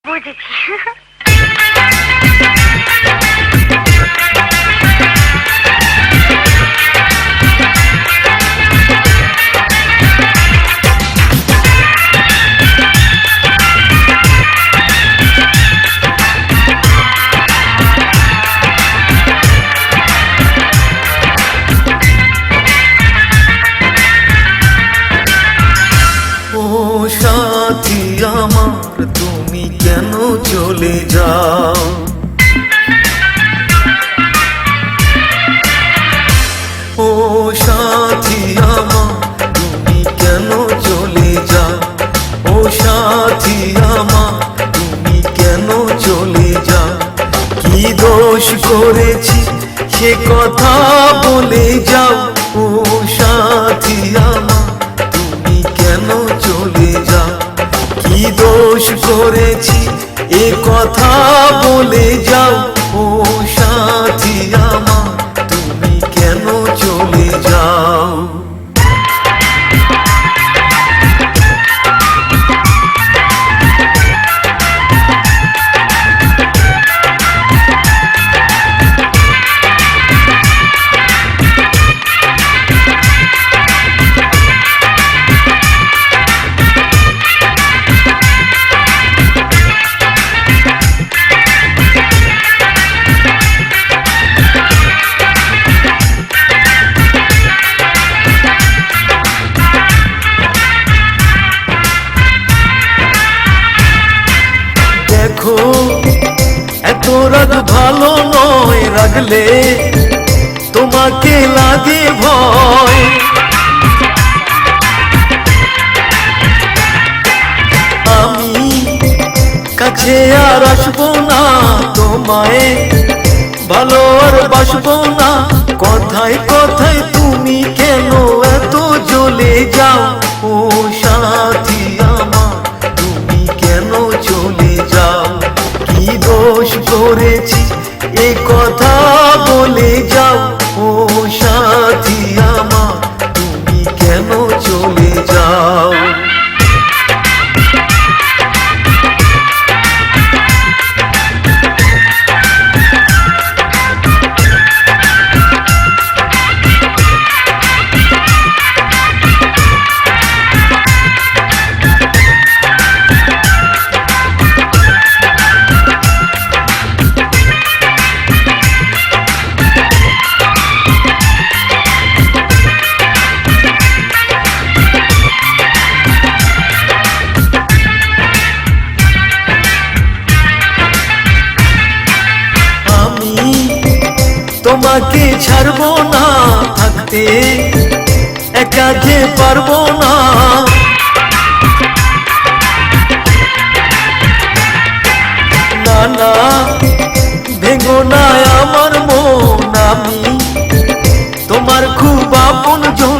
বুঝেছি। ও সাথী আমার, তুমি কেন চলে যাও? ও সাথী আমার, তুমি কেন চলে যাও? ও সাথী আমার, তুমি কেন চলে যাও? কি দোষ করেছি সে কথা বলে যাও। ও সাথী আমার, তুমি কেন চলে যাও? কি দোষ করেছি এ কথা বলে যাও। ও সাথী আমার, তুমি কেন চলে যাও? দেখো এত রাগ ভালো নয়, রাগলে তোমাকে লাগে ভয়। আমি কাছে আর আসবো না, তোমায় ভালো আর বাসবো না। কথায় কথায় তুমি কেন এত জ্বলে যাও? ও সাথী আমার, তুমি কেন চলে যাও? কি দোষ করেছি এ কথা বলে যাও। ও সাথী আমার, তুমি কেন চলে যাও? তোমাকে ছাড়বো না, থাকতে একা যে পারবো না। না না, ভেঙো না আমার মন, আমি তোমার খুব আপন জন।